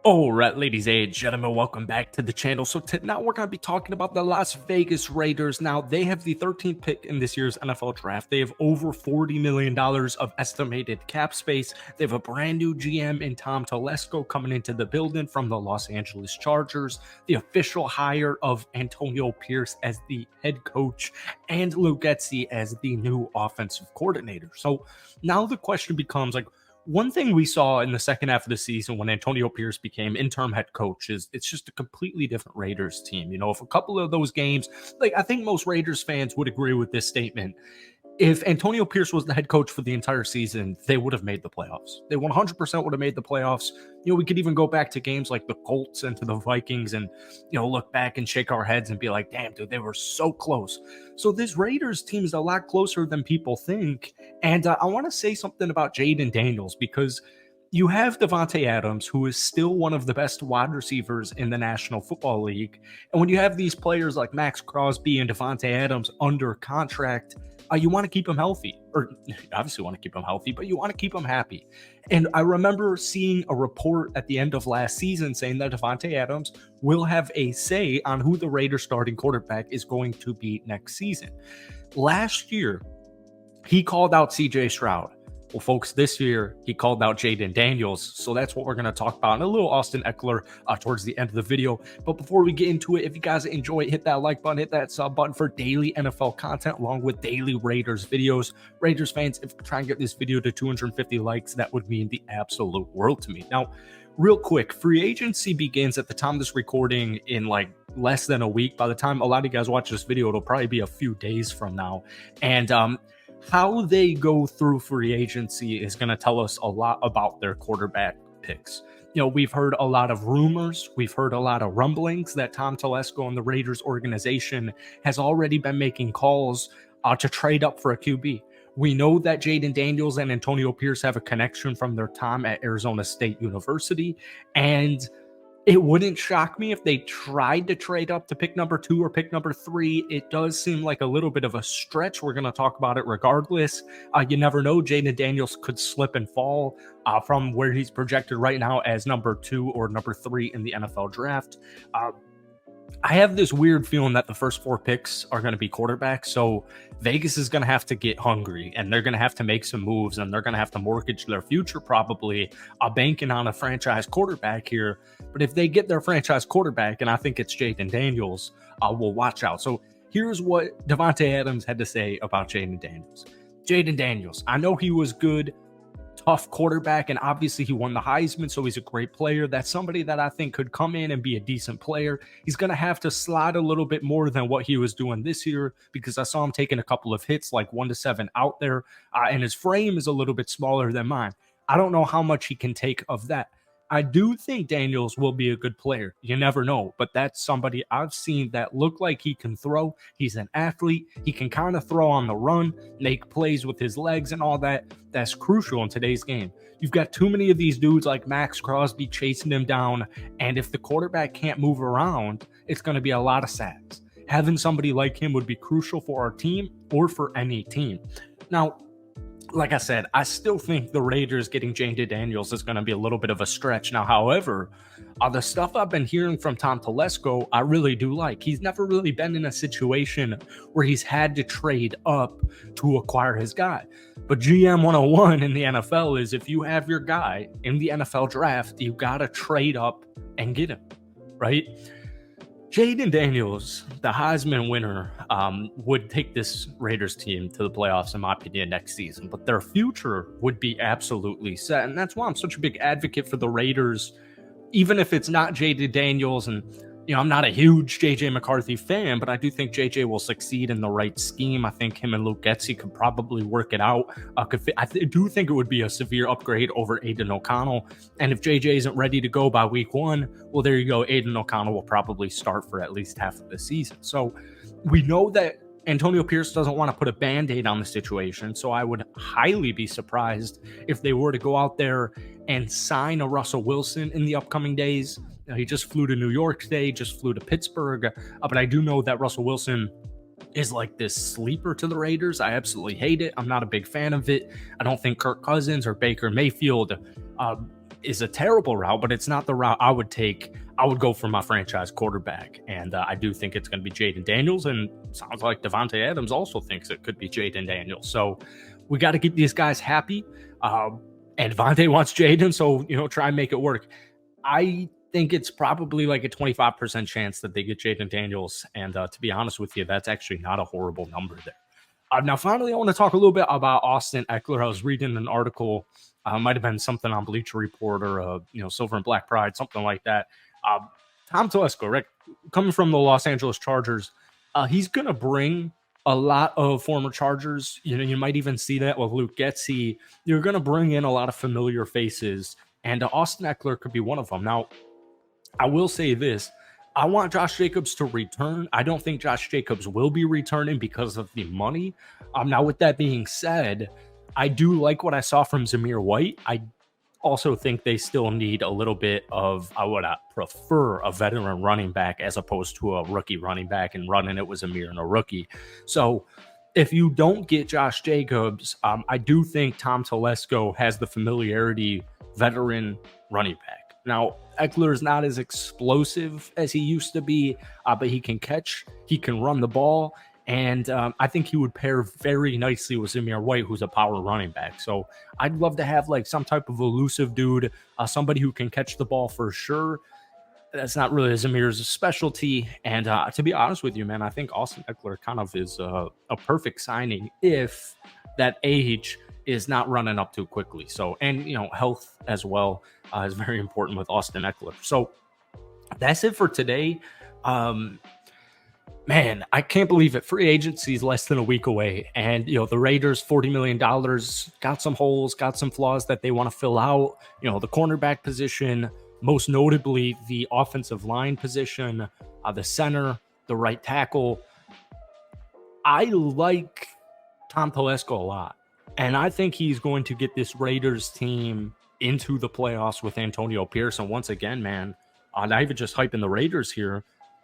All right, ladies and gentlemen, welcome back to the channel. So now we're going to be talking about the Las Vegas Raiders. Now, they have the 13th pick in this year's NFL draft. They have over $40 million of estimated cap space. They have a brand new GM in Tom Telesco coming into the building from the Los Angeles Chargers, the official hire of Antonio Pierce as the head coach, and Luke Getsy as the new offensive coordinator. So now the question becomes, one thing we saw in the second half of the season when Antonio Pierce became interim head coach is it's just a completely different Raiders team. If a couple of those games, I think most Raiders fans would agree with this statement. If Antonio Pierce was the head coach for the entire season, they would have made the playoffs. They 100% would have made the playoffs. We could even go back to games like the Colts and to the Vikings and, look back and shake our heads and be like, damn, dude, they were so close. So this Raiders team is a lot closer than people think. And I want to say something about Jaden Daniels because you have Davante Adams, who is still one of the best wide receivers in the National Football League. And when you have these players like Max Crosby and Davante Adams under contract, you want to keep them healthy, or you obviously want to keep them healthy, but you want to keep them happy. And I remember seeing a report at the end of last season saying that Davante Adams will have a say on who the Raiders starting quarterback is going to be next season. Last year, he called out CJ Stroud. Well, folks, this year he called out Jaden Daniels. So that's what we're going to talk about and a little Austin Eckler towards the end of the video. But before we get into it, if you guys enjoy it, hit that like button, hit that sub button for daily NFL content along with daily Raiders videos. Raiders fans, if we try and get this video to 250 likes, that would mean the absolute world to me. Now, real quick, free agency begins at the time of this recording in less than a week. By the time a lot of you guys watch this video, it'll probably be a few days from now. And how they go through free agency is going to tell us a lot about their quarterback picks. We've heard a lot of rumors. We've heard a lot of rumblings that Tom Telesco and the Raiders organization has already been making calls to trade up for a QB. We know that Jaden Daniels and Antonio Pierce have a connection from their time at Arizona State University, and it wouldn't shock me if they tried to trade up to pick number 2 or pick number 3. It does seem like a little bit of a stretch. We're going to talk about it regardless. You never know. Jaden Daniels could slip and fall from where he's projected right now as number 2 or number 3 in the NFL draft. I have this weird feeling that the first 4 picks are going to be quarterbacks. So Vegas is going to have to get hungry and they're going to have to make some moves and they're going to have to mortgage their future probably banking on a franchise quarterback here. But if they get their franchise quarterback, and I think it's Jaden Daniels, we'll watch out. So here's what Davante Adams had to say about Jaden Daniels. Jaden Daniels, I know he was good, tough quarterback, and obviously he won the Heisman, so he's a great player. That's somebody that I think could come in and be a decent player. He's going to have to slide a little bit more than what he was doing this year because I saw him taking a couple of hits, like 1 to 7 out there, and his frame is a little bit smaller than mine. I don't know how much he can take of that. I do think Daniels will be a good player. You never know, but that's somebody I've seen that look like he can throw. He's an athlete. He can kind of throw on the run, make plays with his legs and all that. That's crucial in today's game. You've got too many of these dudes like Max Crosby chasing him down, and if the quarterback can't move around, it's going to be a lot of sacks. Having somebody like him would be crucial for our team or for any team. Now, like I said, I still think the Raiders getting Jaden Daniels is going to be a little bit of a stretch. Now, however, the stuff I've been hearing from Tom Telesco, I really do like. He's never really been in a situation where he's had to trade up to acquire his guy. But GM 101 in the NFL is if you have your guy in the NFL draft, you got to trade up and get him, right? Jaden Daniels, the Heisman winner, would take this Raiders team to the playoffs, in my opinion, next season. But their future would be absolutely set. And that's why I'm such a big advocate for the Raiders, even if it's not Jaden Daniels. And, I'm not a huge JJ McCarthy fan, but I do think JJ will succeed in the right scheme. I think him and Luke Getsy could probably work it out. I do think it would be a severe upgrade over Aiden O'Connell. And if JJ isn't ready to go by week 1, well, there you go. Aiden O'Connell will probably start for at least half of the season. So we know that Antonio Pierce doesn't want to put a Band-Aid on the situation, so I would highly be surprised if they were to go out there and sign a Russell Wilson in the upcoming days. He just flew to New York today, just flew to Pittsburgh, but I do know that Russell Wilson is like this sleeper to the Raiders. I absolutely hate it. I'm not a big fan of it. I don't think Kirk Cousins or Baker Mayfield is a terrible route, but it's not the route I would take. I would go for my franchise quarterback, and I do think it's going to be Jaden Daniels, and sounds like Davante Adams also thinks it could be Jaden Daniels. So we got to get these guys happy. And Davante wants Jaden, so try and make it work. I think it's probably like a 25% chance that they get Jaden Daniels, and to be honest with you, that's actually not a horrible number there. Now, finally, I want to talk a little bit about Austin Eckler. I was reading an article, might have been something on Bleacher Report or Silver and Black Pride, something like that. Tom Telesco, right, coming from the Los Angeles Chargers, he's going to bring a lot of former Chargers. You might even see that with Luke Getsy. You're going to bring in a lot of familiar faces, and Austin Eckler could be one of them. Now, I will say this. I want Josh Jacobs to return. I don't think Josh Jacobs will be returning because of the money. Now, with that being said, I do like what I saw from Zamir White. I also think they still need a little bit of, I would prefer a veteran running back as opposed to a rookie running back, and running it was Zamir and a rookie. So if you don't get Josh Jacobs, I do think Tom Telesco has the familiarity veteran running back. Now, Eckler is not as explosive as he used to be, but he can catch, he can run the ball, and I think he would pair very nicely with Zamir White, who's a power running back. So I'd love to have like some type of elusive dude, somebody who can catch the ball for sure. That's not really Zamir's specialty. And to be honest with you, man, I think Austin Eckler kind of is a perfect signing if that age is not running up too quickly. So, and health as well is very important with Austin Eckler. So that's it for today. Man, I can't believe it. Free agency is less than a week away. And, the Raiders, $40 million, got some holes, got some flaws that they want to fill out. The cornerback position, most notably the offensive line position, the center, the right tackle. I like Tom Telesco a lot. And I think he's going to get this Raiders team into the playoffs with Antonio Pierce. And once again, man, not even just hyping the Raiders here,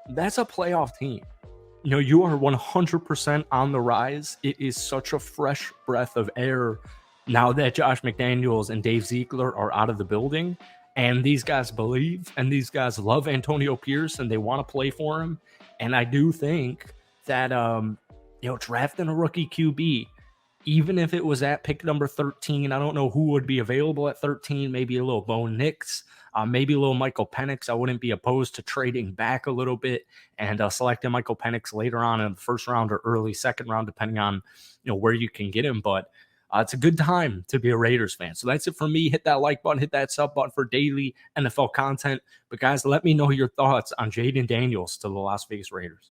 that's a playoff team. You are 100% on the rise. It is such a fresh breath of air now that Josh McDaniels and Dave Ziegler are out of the building. And these guys believe, and these guys love Antonio Pierce, and they want to play for him. And I do think that, drafting a rookie QB, even if it was at pick number 13, I don't know who would be available at 13, maybe a little Bo Nix, maybe a little Michael Penix. I wouldn't be opposed to trading back a little bit and selecting Michael Penix later on in the first round or early second round, depending on where you can get him. But it's a good time to be a Raiders fan. So that's it for me. Hit that like button, hit that sub button for daily NFL content. But guys, let me know your thoughts on Jaden Daniels to the Las Vegas Raiders.